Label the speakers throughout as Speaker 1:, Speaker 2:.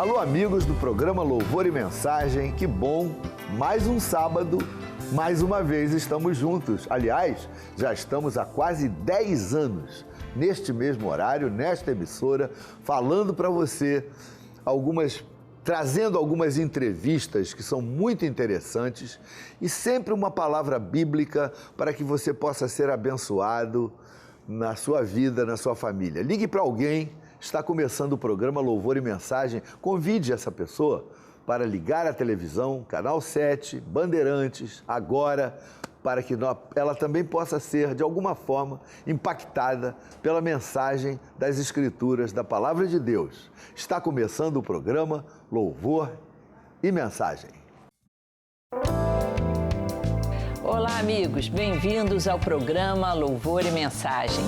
Speaker 1: Alô, amigos do programa Louvor e Mensagem, que bom, mais um sábado, mais uma vez estamos juntos. Aliás, já estamos há quase 10 anos neste mesmo horário, nesta emissora, falando para você trazendo algumas entrevistas que são muito interessantes e sempre uma palavra bíblica para que você possa ser abençoado na sua vida, na sua família. Ligue para alguém. Está começando o programa Louvor e Mensagem. Convide essa pessoa para ligar a televisão, Canal 7, Bandeirantes, agora, para que ela também possa ser, de alguma forma, impactada pela mensagem das Escrituras, da Palavra de Deus. Está começando o programa Louvor e Mensagem.
Speaker 2: Olá, amigos. Bem-vindos ao programa Louvor e Mensagem.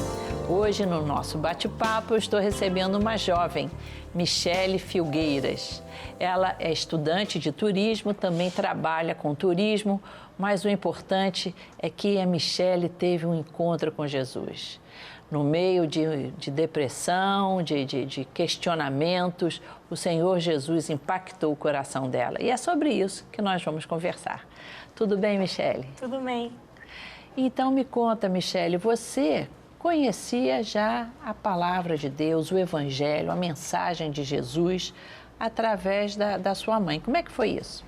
Speaker 2: Hoje, no nosso bate-papo, eu estou recebendo uma jovem, Michele Filgueiras. Ela é estudante de turismo, também trabalha com turismo, mas o importante é que a Michele teve um encontro com Jesus. No meio de depressão, de questionamentos, o Senhor Jesus impactou o coração dela. E é sobre isso que nós vamos conversar. Tudo bem, Michele?
Speaker 3: Tudo bem.
Speaker 2: Então, me conta, Michele, você conhecia já a palavra de Deus, o Evangelho, a mensagem de Jesus, através da sua mãe. Como é que foi isso?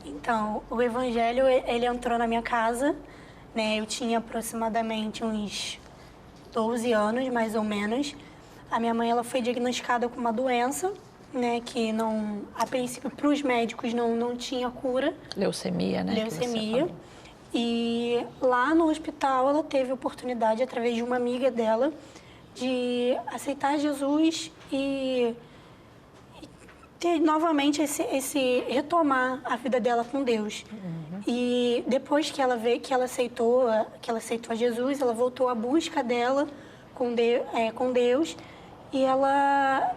Speaker 3: Então, o Evangelho, ele entrou na minha casa, né? Eu tinha aproximadamente uns 12 anos, mais ou menos. A minha mãe, ela foi diagnosticada com uma doença, né? Que não, a princípio, para os médicos não tinha cura.
Speaker 2: Leucemia, né?
Speaker 3: Leucemia. E lá no hospital ela teve a oportunidade, através de uma amiga dela, de aceitar Jesus e ter novamente retomar a vida dela com Deus. Uhum. E depois que ela veio, que ela aceitou a Jesus, ela voltou à busca dela com Deus e ela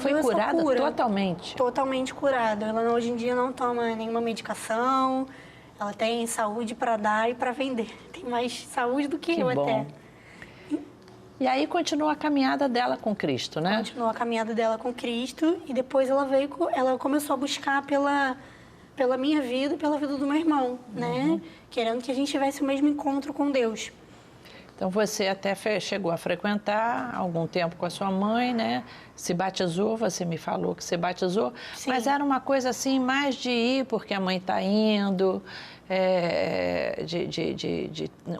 Speaker 2: foi curada totalmente?
Speaker 3: Totalmente curada. Ela hoje em dia não toma nenhuma medicação. Ela tem saúde para dar e para vender. Tem mais saúde do que eu
Speaker 2: bom.
Speaker 3: Até.
Speaker 2: E aí continua a caminhada dela com Cristo, né?
Speaker 3: Continua a caminhada dela com Cristo e depois ela começou a buscar pela minha vida e pela vida do meu irmão, né? Querendo que a gente tivesse o mesmo encontro com Deus.
Speaker 2: Então, você até chegou a frequentar algum tempo com a sua mãe, né? Se batizou, você me falou que se batizou. Sim. Mas era uma coisa assim, mais de ir porque a mãe está indo,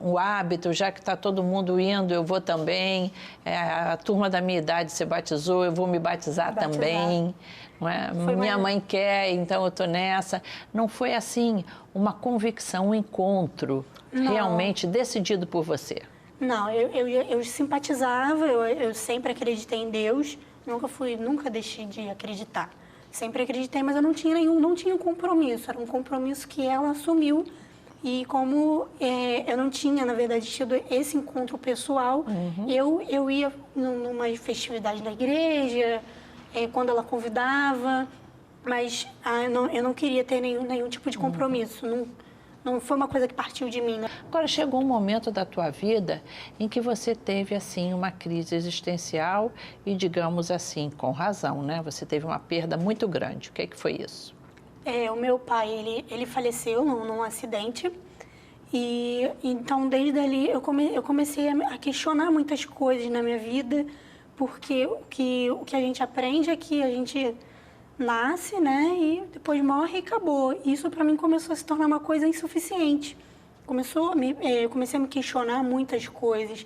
Speaker 2: o hábito, já que está todo mundo indo, eu vou também. A turma da minha idade se batizou, eu vou me batizar também. Não é? Minha mãe quer, então eu estou nessa. Não foi assim uma convicção, um encontro realmente decidido por você?
Speaker 3: Não, eu simpatizava, eu sempre acreditei em Deus, nunca deixei de acreditar. Sempre acreditei, mas eu não tinha um compromisso, era um compromisso que ela assumiu. E como eu não tinha, na verdade, tido esse encontro pessoal, eu ia numa festividade da igreja, quando ela convidava, mas eu não queria ter nenhum tipo de compromisso. Não foi uma coisa que partiu de mim, né?
Speaker 2: Agora, chegou um momento da tua vida em que você teve, assim, uma crise existencial e, digamos assim, com razão, né? Você teve uma perda muito grande. O que foi isso?
Speaker 3: O meu pai, ele faleceu num acidente e, então, desde ali, eu comecei a questionar muitas coisas na minha vida, porque o que a gente aprende é que a gente nasce, né, e depois morre e acabou. Isso para mim começou a se tornar uma coisa insuficiente. Eu comecei a me questionar muitas coisas.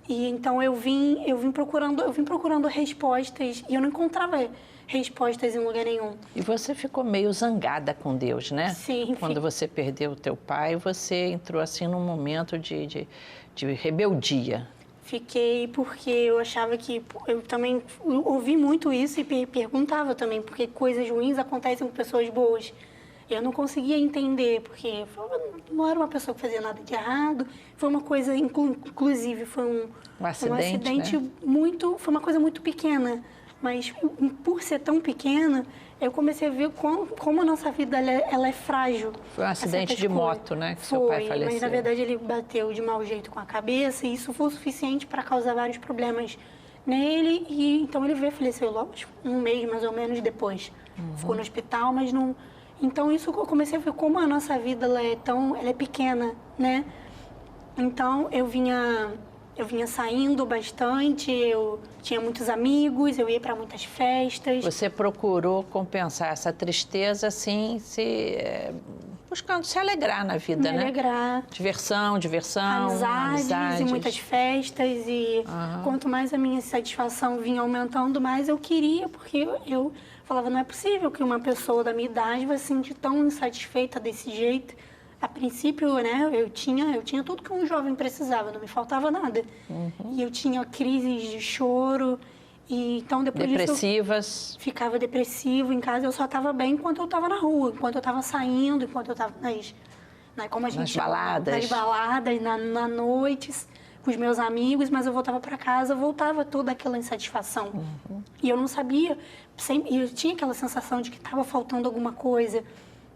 Speaker 3: E então eu vim procurando respostas e eu não encontrava respostas em lugar nenhum.
Speaker 2: E você ficou meio zangada com Deus, né?
Speaker 3: Sim.
Speaker 2: Quando você perdeu o teu pai, você entrou assim num momento de rebeldia.
Speaker 3: Fiquei porque eu achava que... Eu também ouvi muito isso e perguntava também, porque coisas ruins acontecem com pessoas boas. Eu não conseguia entender, porque não era uma pessoa que fazia nada de errado. Foi uma coisa, inclusive, foi um acidente, né? Foi uma coisa muito pequena. Mas por ser tão pequena, eu comecei a ver como a nossa vida ela é frágil.
Speaker 2: Foi um acidente de moto, né? Que seu pai faleceu.
Speaker 3: Mas na verdade ele bateu de mau jeito com a cabeça e isso foi o suficiente para causar vários problemas nele e então ele veio, faleceu logo, um mês mais ou menos depois. Ficou no hospital, mas não... Então isso eu comecei a ver como a nossa vida ela é pequena, né? Então eu vinha saindo bastante, eu tinha muitos amigos, eu ia para muitas festas.
Speaker 2: Você procurou compensar essa tristeza, assim, buscando se alegrar na vida, né?
Speaker 3: Alegrar.
Speaker 2: Diversão,
Speaker 3: Amizades e muitas festas. E quanto mais a minha satisfação vinha aumentando, mais eu queria, porque eu falava, não é possível que uma pessoa da minha idade vai se sentir tão insatisfeita desse jeito. A princípio, né, eu tinha tudo que um jovem precisava, não me faltava nada. E eu tinha crises de choro, e então depois
Speaker 2: depressivas.
Speaker 3: Disso eu ficava depressivo em casa, eu só estava bem enquanto eu estava na rua, enquanto eu estava saindo, enquanto eu estava nas baladas, na noites, com os meus amigos, mas eu voltava para casa, voltava toda aquela insatisfação. E eu não sabia, eu tinha aquela sensação de que estava faltando alguma coisa.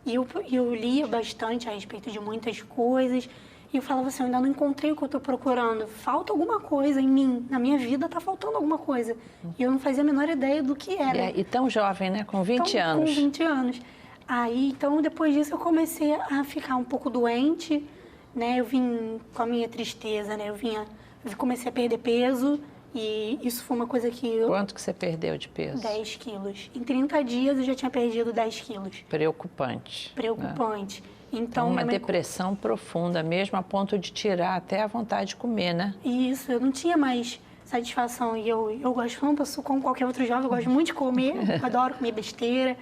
Speaker 3: E eu lia bastante a respeito de muitas coisas. E eu falava assim, eu ainda não encontrei o que eu estou procurando. Falta alguma coisa em mim. Na minha vida está faltando alguma coisa. E eu não fazia a menor ideia do que era.
Speaker 2: E tão jovem, né? Com 20 anos.
Speaker 3: Com 20 anos. Aí, então, depois disso, eu comecei a ficar um pouco doente, né? Eu vim com a minha tristeza, né? Eu comecei a perder peso. E isso foi uma coisa que
Speaker 2: Quanto que você perdeu de peso?
Speaker 3: 10 quilos. Em 30 dias eu já tinha perdido 10 quilos.
Speaker 2: Preocupante.
Speaker 3: Preocupante. Então,
Speaker 2: uma depressão profunda mesmo, a ponto de tirar até a vontade de comer, né?
Speaker 3: Isso, eu não tinha mais satisfação. E eu gosto, não posso, como qualquer outro jovem, eu gosto muito de comer, eu adoro comer besteira.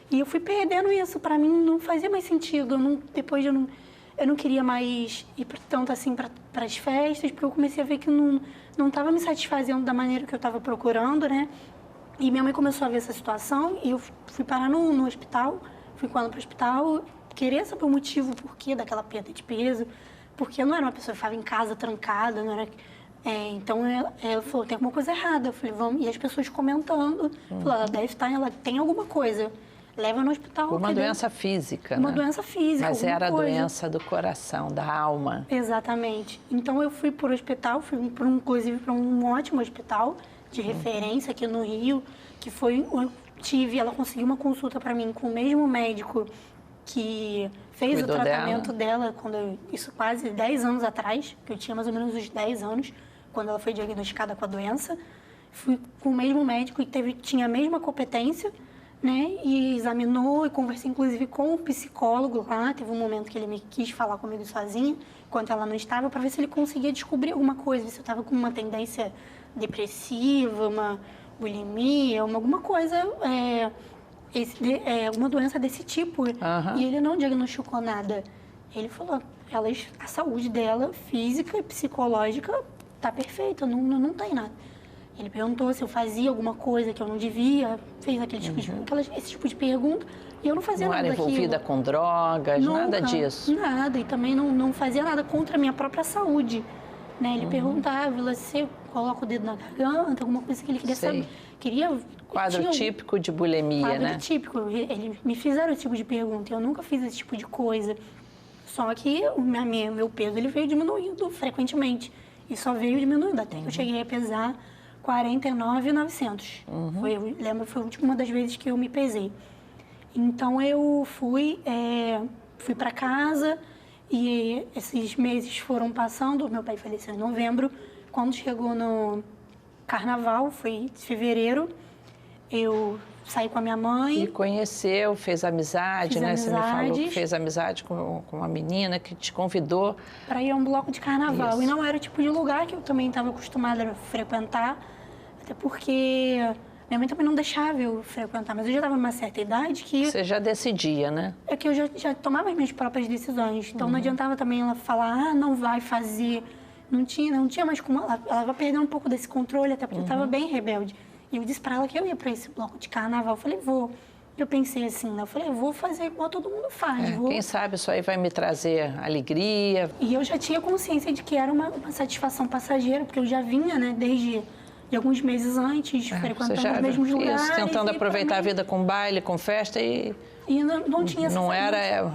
Speaker 3: E eu fui perdendo isso, para mim não fazia mais sentido. Depois eu não queria mais ir tanto assim para as festas, porque eu comecei a ver que não estava me satisfazendo da maneira que eu estava procurando, né? E minha mãe começou a ver essa situação e eu fui parar no hospital, fui com ela para o hospital, querer saber o motivo, o porquê daquela perda de peso, porque eu não era uma pessoa que ficava em casa trancada, não era... então ela falou, tem alguma coisa errada. Eu falei, vamos. E as pessoas comentando, falaram, ela deve estar, ela tem alguma coisa. Leva no hospital.
Speaker 2: Uma doença física,
Speaker 3: Uma
Speaker 2: né?
Speaker 3: doença física.
Speaker 2: Mas era a
Speaker 3: coisa.
Speaker 2: doença do coração, da alma.
Speaker 3: Exatamente. Então eu fui para o hospital, inclusive para um ótimo hospital de referência aqui no Rio, que foi, ela conseguiu uma consulta para mim com o mesmo médico que fez o tratamento dela isso quase 10 anos atrás, que eu tinha mais ou menos uns 10 anos, quando ela foi diagnosticada com a doença. Fui com o mesmo médico e tinha a mesma competência, né? E examinou e conversei inclusive com o psicólogo lá. Teve um momento que ele me quis falar comigo sozinho, enquanto ela não estava, para ver se ele conseguia descobrir alguma coisa, se eu estava com uma tendência depressiva, uma bulimia, alguma coisa, uma doença desse tipo. E ele não diagnosticou nada. Ele falou, a saúde dela, física e psicológica, está perfeita, não tem nada. Ele perguntou se eu fazia alguma coisa que eu não devia, fez aquele tipo esse tipo de pergunta, e eu não fazia nada daquilo.
Speaker 2: Não era envolvida com drogas, nada disso?
Speaker 3: Nada, e também não fazia nada contra a minha própria saúde. Né? Ele perguntava, você coloca o dedo na garganta, alguma coisa que ele queria saber.
Speaker 2: Quadro típico de bulimia, né?
Speaker 3: Quadro típico. Eles me fizeram esse tipo de pergunta, eu nunca fiz esse tipo de coisa. Só que o meu peso ele veio diminuindo frequentemente. E só veio diminuindo, até que eu cheguei a pesar 49.900. Eu lembro, foi uma das vezes que eu me pesei. Então eu fui para casa e esses meses foram passando. Meu pai faleceu em novembro. Quando chegou no carnaval, foi em fevereiro, eu saí com a minha mãe.
Speaker 2: E conheceu, fez amizade, né? Você me falou que fez amizade com uma menina que te convidou
Speaker 3: para ir a um bloco de carnaval.
Speaker 2: Isso.
Speaker 3: E não era o tipo de lugar que eu também estava acostumada a frequentar, até porque minha mãe também não deixava eu frequentar, mas eu já estava numa certa idade que...
Speaker 2: Você já decidia, né?
Speaker 3: É que eu já tomava as minhas próprias decisões, então não adiantava também ela falar, não vai fazer, não tinha mais como... Ela vai perdendo um pouco desse controle, até porque eu estava bem rebelde. E eu disse para ela que eu ia para esse bloco de carnaval, eu falei, vou. Eu pensei assim, né? Eu falei, eu vou fazer igual todo mundo faz.
Speaker 2: Quem sabe isso aí vai me trazer alegria.
Speaker 3: E eu já tinha consciência de que era uma satisfação passageira, porque eu já vinha, né, desde alguns meses antes, frequentando os mesmos lugares.
Speaker 2: Isso, tentando aproveitar a vida com baile, com festa e
Speaker 3: não tinha
Speaker 2: não era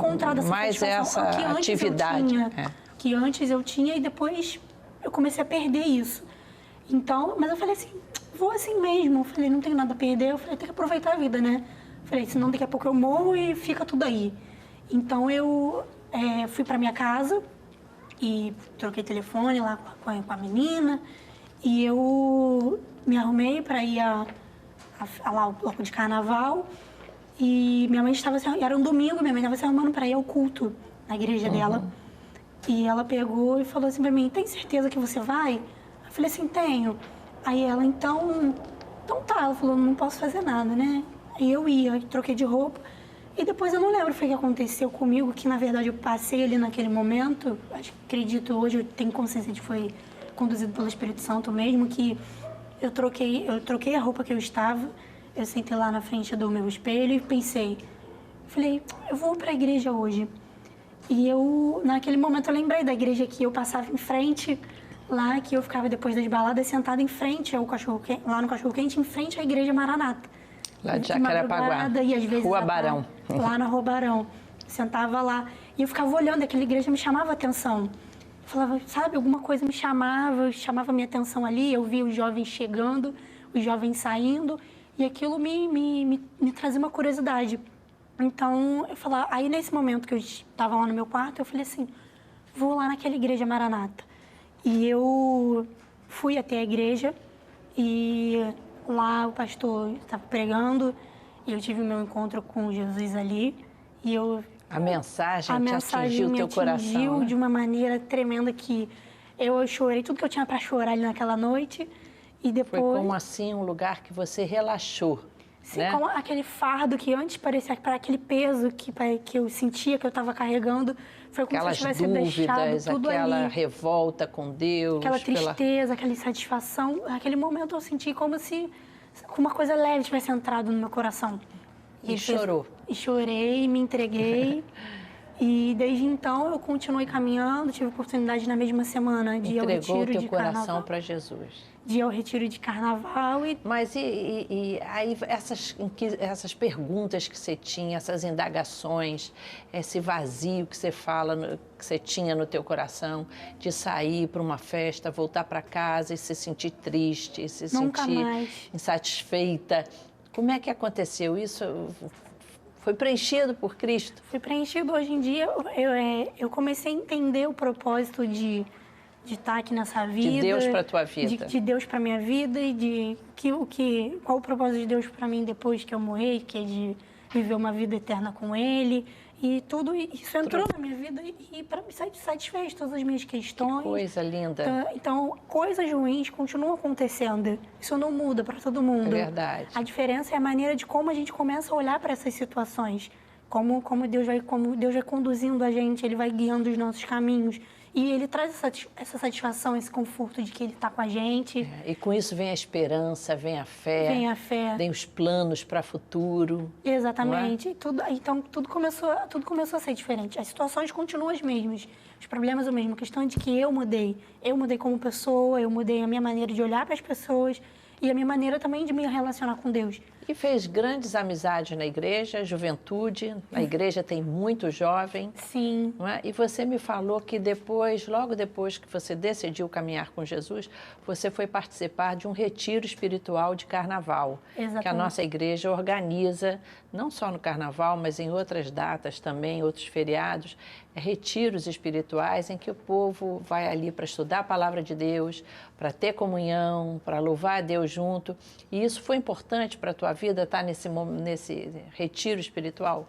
Speaker 2: mais essa atividade.
Speaker 3: Que antes eu tinha e depois eu comecei a perder isso. Então, mas eu falei assim, vou assim mesmo. Eu falei, não tenho nada a perder. Eu falei, tem que aproveitar a vida, né? Eu falei, senão daqui a pouco eu morro e fica tudo aí. Então, eu fui pra minha casa e troquei telefone lá com a menina. E eu me arrumei para ir lá ao bloco de carnaval. E minha mãe era um domingo, minha mãe estava se arrumando para ir ao culto na igreja dela. E ela pegou e falou assim para mim, tem certeza que você vai? Eu falei assim, tenho. Aí ela, então tá. Ela falou, não posso fazer nada, né? Aí eu ia, troquei de roupa. E depois eu não lembro o que aconteceu comigo, que na verdade eu passei ali naquele momento. Acredito hoje, eu tenho consciência de que foi conduzido pelo Espírito Santo mesmo, que eu troquei a roupa que eu estava, eu sentei lá na frente do meu espelho e pensei, falei, eu vou para a igreja hoje. E naquele momento eu lembrei da igreja que eu passava em frente, lá que eu ficava depois das baladas sentada em frente ao lá no Cachorro Quente, em frente à igreja Maranata.
Speaker 2: Lá de Jacarepaguá,
Speaker 3: e às vezes
Speaker 2: Rua Barão.
Speaker 3: Lá na Rua Barão. Sentava lá e eu ficava olhando, aquela igreja me chamava a atenção. Falava, sabe, alguma coisa me chamava minha atenção ali, eu via os jovens chegando, os jovens saindo, e aquilo me trazia uma curiosidade. Então, eu falava, aí nesse momento que eu estava lá no meu quarto, eu falei assim, vou lá naquela igreja Maranata. E eu fui até a igreja, e lá o pastor estava pregando, e eu tive o meu encontro com Jesus ali, e
Speaker 2: a mensagem te atingiu o teu coração, né?
Speaker 3: De uma maneira tremenda que eu chorei tudo que eu tinha para chorar ali naquela noite. E depois...
Speaker 2: Foi como assim um lugar que você relaxou,
Speaker 3: sim,
Speaker 2: né?
Speaker 3: como aquele fardo que antes parecia, para aquele peso que eu sentia que eu estava carregando. Foi como
Speaker 2: aquelas
Speaker 3: se eu tivesse deixado tudo
Speaker 2: aquela
Speaker 3: ali.
Speaker 2: Revolta com Deus.
Speaker 3: Aquela tristeza, aquela insatisfação. Naquele momento eu senti como se uma coisa leve tivesse entrado no meu coração.
Speaker 2: E chorou.
Speaker 3: E chorei, me entreguei. E desde então eu continuei caminhando, tive oportunidade na mesma semana de ir ao retiro de carnaval.
Speaker 2: Entregou o teu coração para Jesus.
Speaker 3: De ir ao retiro de carnaval.
Speaker 2: Mas e aí essas perguntas que você tinha, essas indagações, esse vazio que você fala, que você tinha no teu coração, de sair para uma festa, voltar para casa e se sentir triste, se
Speaker 3: Nunca
Speaker 2: sentir
Speaker 3: mais.
Speaker 2: insatisfeita. Como é que aconteceu isso? Foi preenchido por Cristo?
Speaker 3: Foi preenchido. Hoje em dia, eu comecei a entender o propósito de estar aqui nessa vida.
Speaker 2: De Deus para a tua vida.
Speaker 3: De Deus para a minha vida e qual o propósito de Deus para mim depois que eu morrer, que é de viver uma vida eterna com Ele. E tudo isso entrou na minha vida e para me satisfez todas as minhas questões.
Speaker 2: Que coisa linda.
Speaker 3: Então, coisas ruins continuam acontecendo. Isso não muda para todo mundo.
Speaker 2: É verdade.
Speaker 3: A diferença é a maneira de como a gente começa a olhar para essas situações. Como Deus vai conduzindo a gente, Ele vai guiando os nossos caminhos. E Ele traz essa satisfação, esse conforto de que Ele está com a gente.
Speaker 2: E com isso vem a esperança, vem a fé.
Speaker 3: Vem a fé.
Speaker 2: Vem os planos para o futuro.
Speaker 3: Exatamente. Então, tudo começou a ser diferente. As situações continuam as mesmas. Os problemas o mesmo. A questão é de que eu mudei. Eu mudei como pessoa, eu mudei a minha maneira de olhar para as pessoas e a minha maneira também de me relacionar com Deus.
Speaker 2: E fez grandes amizades na igreja, juventude. Na igreja tem muito jovem.
Speaker 3: Sim.
Speaker 2: Não é? E você me falou que logo depois que você decidiu caminhar com Jesus, você foi participar de um retiro espiritual de carnaval.
Speaker 3: Exatamente.
Speaker 2: Que a nossa igreja organiza, não só no carnaval, mas em outras datas também, outros feriados, retiros espirituais em que o povo vai ali para estudar a palavra de Deus, para ter comunhão, para louvar a Deus junto. E isso foi importante para a tua vida, estar nesse retiro espiritual?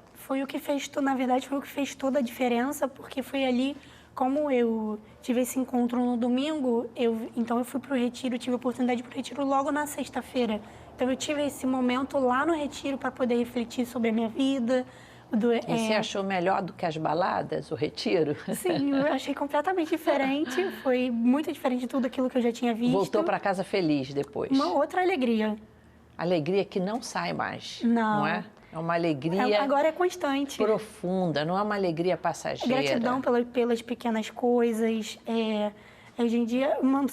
Speaker 3: Na verdade, foi o que fez toda a diferença, porque foi ali, como eu tive esse encontro no domingo, então eu fui para o retiro, tive a oportunidade de ir para o retiro logo na sexta-feira. Então eu tive esse momento lá no retiro para poder refletir sobre a minha vida.
Speaker 2: E você achou melhor do que as baladas, o retiro?
Speaker 3: Sim, eu achei completamente diferente. Foi muito diferente de tudo aquilo que eu já tinha visto.
Speaker 2: Voltou para casa feliz depois?
Speaker 3: Uma outra alegria.
Speaker 2: Alegria que não sai mais,
Speaker 3: não
Speaker 2: é? É uma alegria...
Speaker 3: Agora é constante.
Speaker 2: Profunda, não é uma alegria passageira.
Speaker 3: Gratidão pelas pequenas coisas. Hoje em dia, uma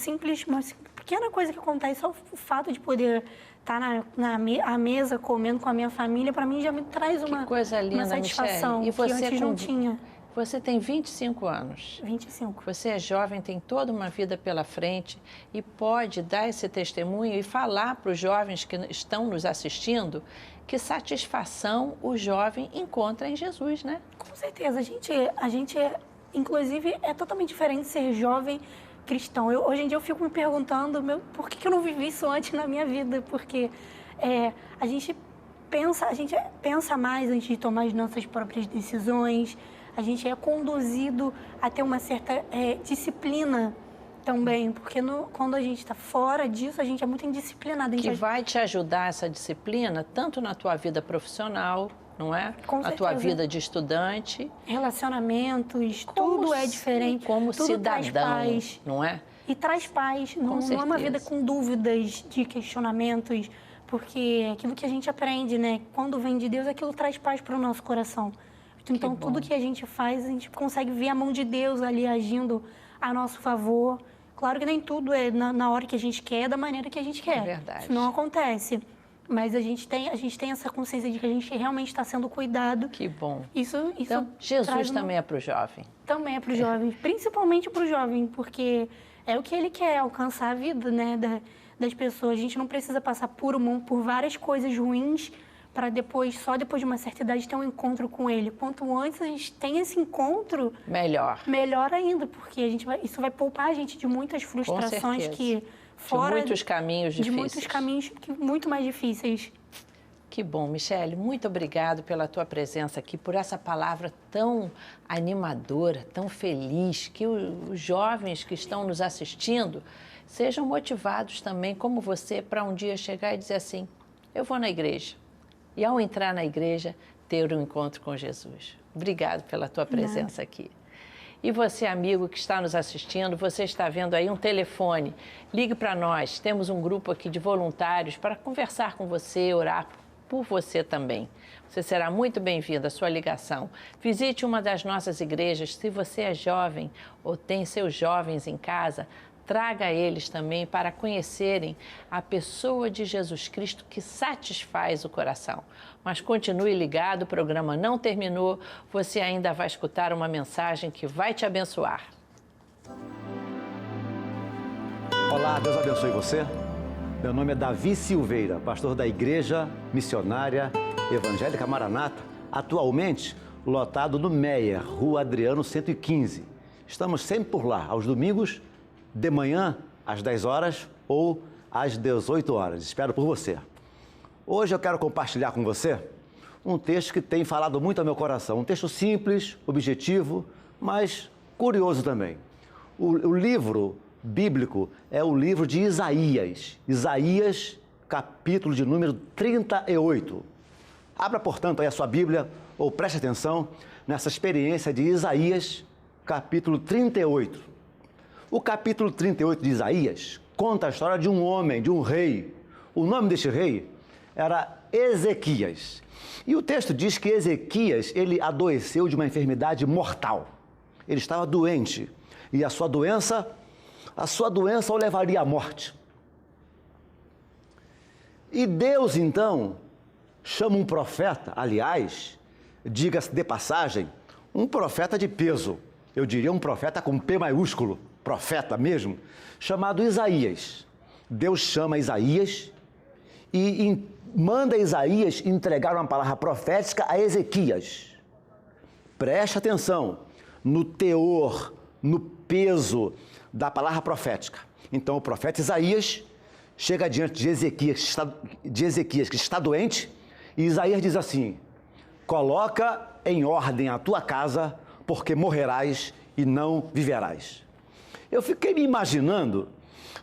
Speaker 3: pequena coisa que acontece, só o fato de poder estar à mesa comendo com a minha família, para mim já me traz uma
Speaker 2: coisa linda,
Speaker 3: satisfação
Speaker 2: Michele. E você
Speaker 3: que antes não tinha.
Speaker 2: Você tem 25 anos.
Speaker 3: 25.
Speaker 2: Você é jovem, tem toda uma vida pela frente e pode dar esse testemunho e falar para os jovens que estão nos assistindo que satisfação o jovem encontra em Jesus, né?
Speaker 3: Com certeza. A gente inclusive, é totalmente diferente ser jovem cristão. Hoje em dia eu fico me perguntando por que eu não vivi isso antes na minha vida, porque a gente pensa mais antes de tomar as nossas próprias decisões, a gente é conduzido a ter uma certa disciplina também, porque quando a gente está fora disso, a gente é muito indisciplinado.
Speaker 2: Que vai te ajudar essa disciplina, tanto na tua vida profissional, não é?
Speaker 3: Com
Speaker 2: a tua vida de estudante.
Speaker 3: Relacionamentos, tudo é diferente.
Speaker 2: Como
Speaker 3: tudo
Speaker 2: cidadão,
Speaker 3: traz paz.
Speaker 2: Não é?
Speaker 3: E traz paz, não é uma vida com dúvidas, de questionamentos, porque aquilo que a gente aprende, né? Quando vem de Deus, aquilo traz paz para o nosso coração. Então, tudo que a gente faz, a gente consegue ver a mão de Deus ali agindo a nosso favor. Claro que nem tudo é na hora que a gente quer, da maneira que a gente quer.
Speaker 2: É verdade.
Speaker 3: Isso não acontece. Mas a gente tem essa consciência de que a gente realmente está sendo cuidado.
Speaker 2: Que bom.
Speaker 3: Isso
Speaker 2: então, Jesus também é para o jovem.
Speaker 3: Também é para o jovem, principalmente para o jovem, porque é o que ele quer, alcançar a vida, né, das pessoas. A gente não precisa passar por várias coisas ruins para só depois de uma certa idade, ter um encontro com ele. Quanto antes a gente tem esse encontro... Melhor ainda, porque isso vai poupar a gente de muitas frustrações que...
Speaker 2: de muitos caminhos difíceis.
Speaker 3: De muitos caminhos muito mais difíceis.
Speaker 2: Que bom, Michele, muito obrigado pela tua presença aqui, por essa palavra tão animadora, tão feliz, que os jovens que estão nos assistindo sejam motivados também, como você, para um dia chegar e dizer assim, eu vou na igreja. E ao entrar na igreja, ter um encontro com Jesus. Obrigado pela tua presença aqui. E você, amigo que está nos assistindo, você está vendo aí um telefone. Ligue para nós, temos um grupo aqui de voluntários para conversar com você, orar por você também. Você será muito bem-vindo à sua ligação. Visite uma das nossas igrejas. Se você é jovem ou tem seus jovens em casa, traga eles também para conhecerem a pessoa de Jesus Cristo que satisfaz o coração. Mas continue ligado, o programa não terminou, você ainda vai escutar uma mensagem que vai te abençoar.
Speaker 4: Olá, Deus abençoe você. Meu nome é Davi Silveira, pastor da Igreja Missionária Evangélica Maranata, atualmente lotado no Meier, Rua Adriano 115. Estamos sempre por lá, aos domingos, de manhã, às 10 horas ou às 18 horas. Espero por você. Hoje eu quero compartilhar com você um texto que tem falado muito ao meu coração. Um texto simples, objetivo, mas curioso também. O livro bíblico é o livro de Isaías. Isaías, capítulo de número 38. Abra, portanto, aí a sua Bíblia ou preste atenção nessa experiência de Isaías, capítulo 38. O capítulo 38 de Isaías conta a história de um homem, de um rei. O nome deste rei era Ezequias. E o texto diz que Ezequias, ele adoeceu de uma enfermidade mortal. Ele estava doente e a sua doença o levaria à morte. E Deus, então, chama um profeta, aliás, diga-se de passagem, um profeta de peso. Eu diria um profeta com P maiúsculo. Profeta mesmo, chamado Isaías. Deus chama Isaías e manda Isaías entregar uma palavra profética a Ezequias. Preste atenção no teor, no peso da palavra profética. Então o profeta Isaías chega diante de Ezequias que está doente, e Isaías diz assim, coloca em ordem a tua casa, porque morrerás e não viverás. Eu fiquei me imaginando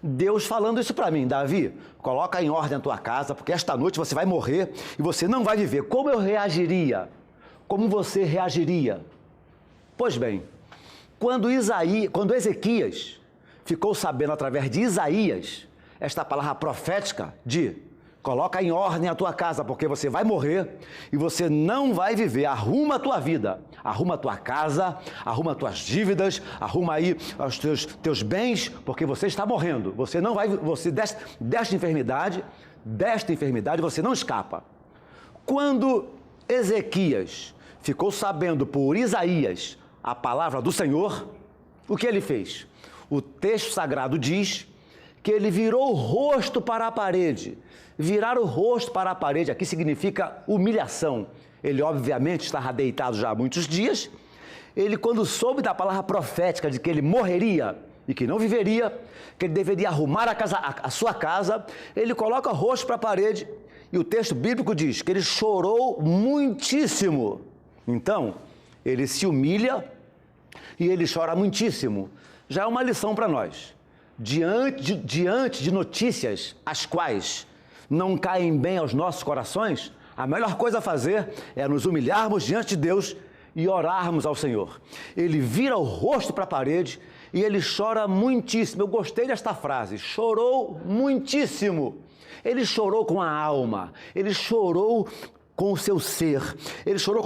Speaker 4: Deus falando isso para mim, Davi, coloca em ordem a tua casa, porque esta noite você vai morrer e você não vai viver. Como eu reagiria? Como você reagiria? Pois bem, quando Ezequias ficou sabendo através de Isaías esta palavra profética de coloca em ordem a tua casa, porque você vai morrer e você não vai viver. Arruma a tua vida, arruma a tua casa, arruma as tuas dívidas, arruma aí os teus bens, porque você está morrendo. Você não vai, desta enfermidade você não escapa. Quando Ezequias ficou sabendo por Isaías a palavra do Senhor, o que ele fez? O texto sagrado diz que ele virou o rosto para a parede. Virar o rosto para a parede aqui significa humilhação. Ele, obviamente, estava deitado já há muitos dias. Ele, quando soube da palavra profética de que ele morreria e que não viveria, que ele deveria arrumar a sua casa, ele coloca o rosto para a parede e o texto bíblico diz que ele chorou muitíssimo. Então, ele se humilha e ele chora muitíssimo. Já é uma lição para nós. Diante de notícias as quais não caem bem aos nossos corações, a melhor coisa a fazer é nos humilharmos diante de Deus e orarmos ao Senhor. Ele vira o rosto para a parede e ele chora muitíssimo. Eu gostei desta frase, chorou muitíssimo. Ele chorou com a alma, ele chorou com o seu ser, ele chorou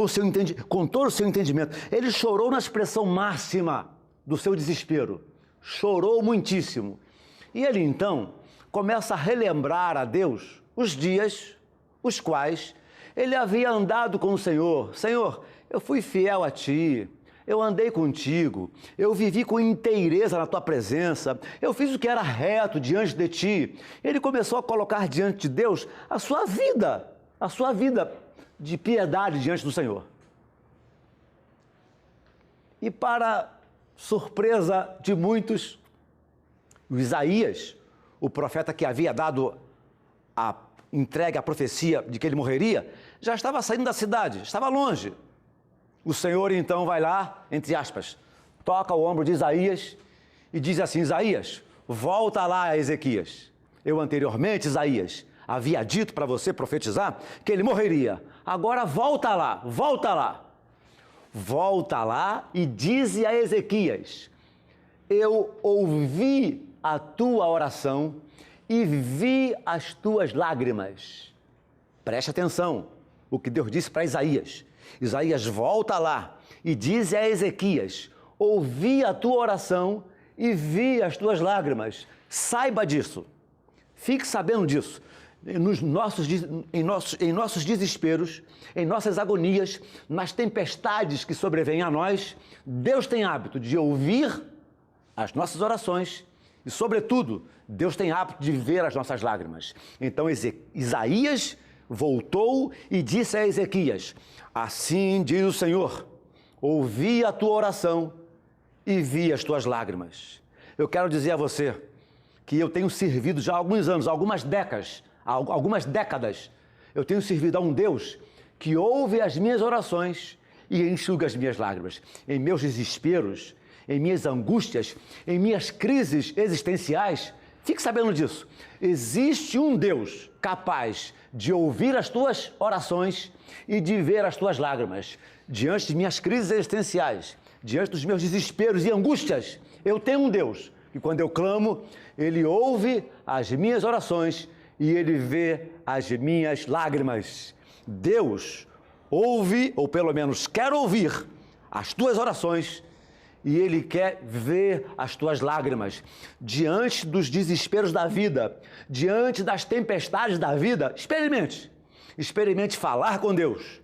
Speaker 4: com todo o seu entendimento, ele chorou na expressão máxima do seu desespero, chorou muitíssimo. E ele então começa a relembrar a Deus os dias os quais ele havia andado com o Senhor. Senhor, eu fui fiel a Ti, eu andei contigo, eu vivi com inteireza na Tua presença, eu fiz o que era reto diante de Ti. Ele começou a colocar diante de Deus a sua vida de piedade diante do Senhor. E para surpresa de muitos, o Isaías, o profeta que havia dado a entregue a profecia de que ele morreria, já estava saindo da cidade, estava longe. O Senhor então vai lá, entre aspas, toca o ombro de Isaías e diz assim: Isaías, volta lá a Ezequias. Eu anteriormente, Isaías, havia dito para você profetizar que ele morreria. Agora volta lá, volta lá. Volta lá e dize a Ezequias: eu ouvi a tua oração e vi as tuas lágrimas. Preste atenção, o que Deus disse para Isaías. Isaías, volta lá e diz a Ezequias: ouvi a tua oração e vi as tuas lágrimas. Saiba disso, fique sabendo disso. Em nossos desesperos, em nossas agonias, nas tempestades que sobrevêm a nós, Deus tem hábito de ouvir as nossas orações e, sobretudo, Deus tem hábito de ver as nossas lágrimas. Então, Isaías voltou e disse a Ezequias: assim diz o Senhor, ouvi a tua oração e vi as tuas lágrimas. Eu quero dizer a você que eu tenho servido já há alguns anos, algumas décadas, eu tenho servido a um Deus que ouve as minhas orações e enxuga as minhas lágrimas. Em meus desesperos, em minhas angústias, em minhas crises existenciais, fique sabendo disso. Existe um Deus capaz de ouvir as tuas orações e de ver as tuas lágrimas. Diante de minhas crises existenciais, diante dos meus desesperos e angústias, eu tenho um Deus que, quando eu clamo, Ele ouve as minhas orações e Ele vê as minhas lágrimas. Deus ouve, ou pelo menos quer ouvir, as tuas orações e Ele quer ver as tuas lágrimas. Diante dos desesperos da vida, diante das tempestades da vida, experimente falar com Deus,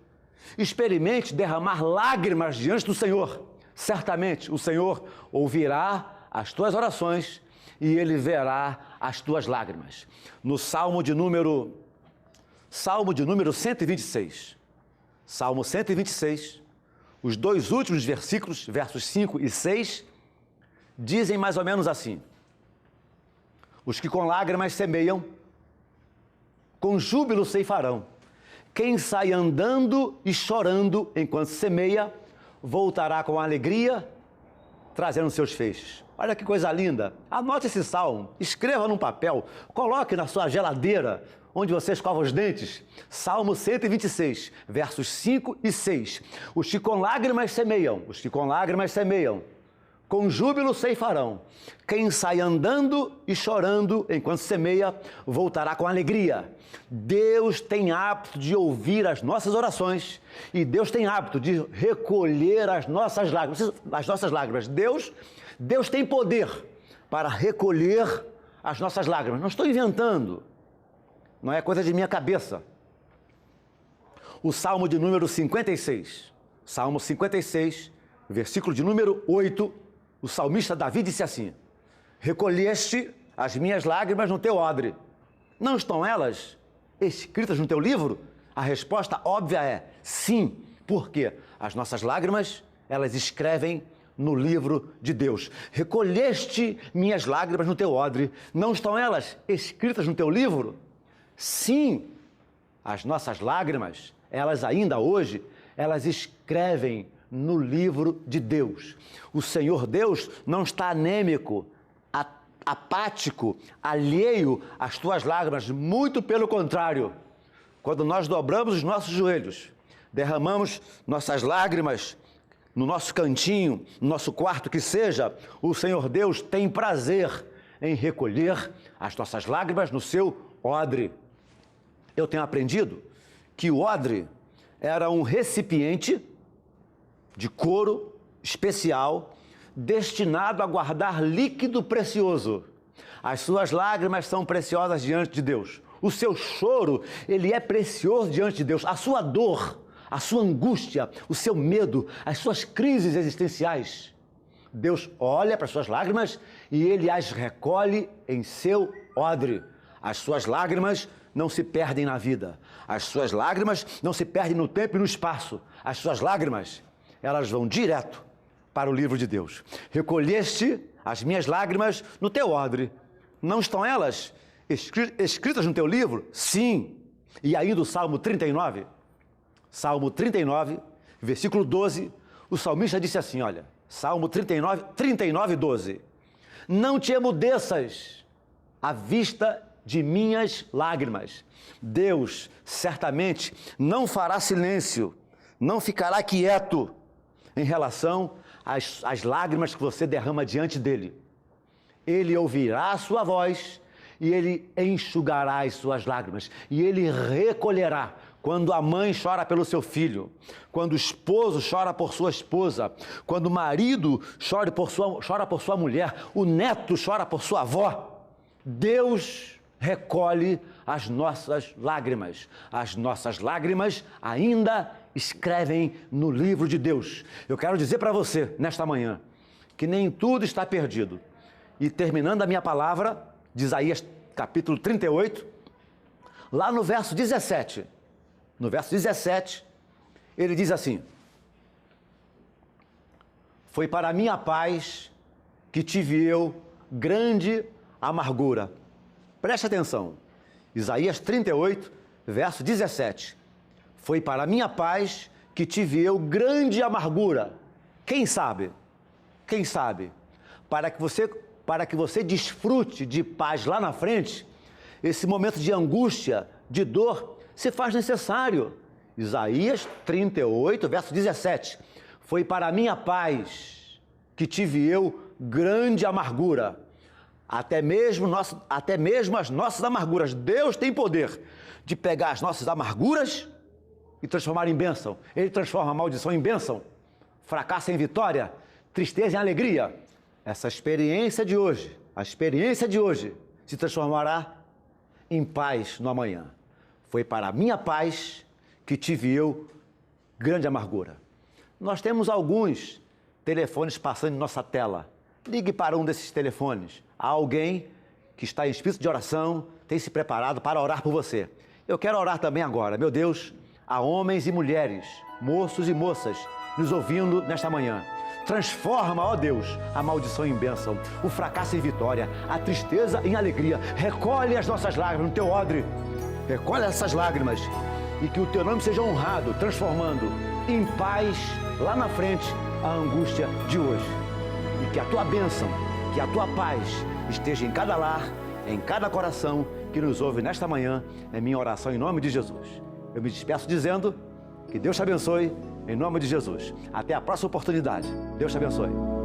Speaker 4: experimente derramar lágrimas diante do Senhor. Certamente o Senhor ouvirá as tuas orações e Ele verá as tuas lágrimas. No Salmo de número 126, Salmo 126, os dois últimos versículos, versos 5 e 6, dizem mais ou menos assim: os que com lágrimas semeiam, com júbilo ceifarão. Quem sai andando e chorando enquanto semeia, voltará com alegria, trazendo seus feixes. Olha que coisa linda. Anote esse salmo, escreva num papel, coloque na sua geladeira, onde você escova os dentes. Salmo 126, versos 5 e 6. Os que com lágrimas semeiam, com júbilo ceifarão. Quem sai andando e chorando enquanto semeia, voltará com alegria. Deus tem hábito de ouvir as nossas orações e Deus tem hábito de recolher as nossas lágrimas. Deus tem poder para recolher as nossas lágrimas. Não estou inventando, não é coisa de minha cabeça. O Salmo de número 56, Salmo 56, versículo de número 8, o salmista Davi disse assim: recolheste as minhas lágrimas no teu odre. Não estão elas escritas no teu livro? A resposta óbvia é sim. Por quê? As nossas lágrimas, elas escrevem no livro de Deus. Recolheste minhas lágrimas no teu odre. Não estão elas escritas no teu livro? Sim. As nossas lágrimas, elas ainda hoje, elas escrevem no livro de Deus. O Senhor Deus não está anêmico, apático, alheio às tuas lágrimas. Muito pelo contrário. Quando nós dobramos os nossos joelhos, derramamos nossas lágrimas no nosso cantinho, no nosso quarto que seja, o Senhor Deus tem prazer em recolher as nossas lágrimas no seu odre. Eu tenho aprendido que o odre era um recipiente de couro especial destinado a guardar líquido precioso. As suas lágrimas são preciosas diante de Deus. O seu choro, ele é precioso diante de Deus. A sua dor, a sua angústia, o seu medo, as suas crises existenciais. Deus olha para as suas lágrimas e ele as recolhe em seu odre. As suas lágrimas não se perdem na vida. As suas lágrimas não se perdem no tempo e no espaço. As suas lágrimas, elas vão direto para o livro de Deus. Recolheste as minhas lágrimas no teu odre. Não estão elas escritas no teu livro? Sim. E ainda o Salmo 39, versículo 12, o salmista disse assim, olha, Salmo 39, 12. Não te emudeças à vista de minhas lágrimas. Deus certamente não fará silêncio, não ficará quieto em relação às lágrimas que você derrama diante dele. Ele ouvirá a sua voz e ele enxugará as suas lágrimas. E ele recolherá. Quando a mãe chora pelo seu filho, quando o esposo chora por sua esposa, quando o marido chora por sua mulher, o neto chora por sua avó, Deus recolhe as nossas lágrimas. As nossas lágrimas ainda escrevem no livro de Deus. Eu quero dizer para você, nesta manhã, que nem tudo está perdido. E terminando a minha palavra, de Isaías capítulo 38, lá no verso 17, ele diz assim: foi para a minha paz que tive eu grande amargura. Preste atenção, Isaías 38, verso 17. Foi para a minha paz que tive eu grande amargura. Quem sabe? Para que você desfrute de paz lá na frente, esse momento de angústia, de dor, se faz necessário. Isaías 38, verso 17. Foi para a minha paz que tive eu grande amargura. Até mesmo as nossas amarguras. Deus tem poder de pegar as nossas amarguras e transformar em bênção. Ele transforma a maldição em bênção, fracasso em vitória, tristeza em alegria. Essa experiência de hoje, a experiência de hoje, se transformará em paz no amanhã. Foi para a minha paz que tive eu grande amargura. Nós temos alguns telefones passando em nossa tela. Ligue para um desses telefones. Há alguém que está em espírito de oração, tem se preparado para orar por você. Eu quero orar também agora. Meu Deus, há homens e mulheres, moços e moças, nos ouvindo nesta manhã. Transforma, ó Deus, a maldição em bênção, o fracasso em vitória, a tristeza em alegria. Recolhe as nossas lágrimas no teu odre. Recolhe essas lágrimas e que o teu nome seja honrado, transformando em paz lá na frente a angústia de hoje. E que a tua bênção, que a tua paz esteja em cada lar, em cada coração que nos ouve nesta manhã. É minha oração em nome de Jesus. Eu me despeço dizendo que Deus te abençoe em nome de Jesus. Até a próxima oportunidade. Deus te abençoe.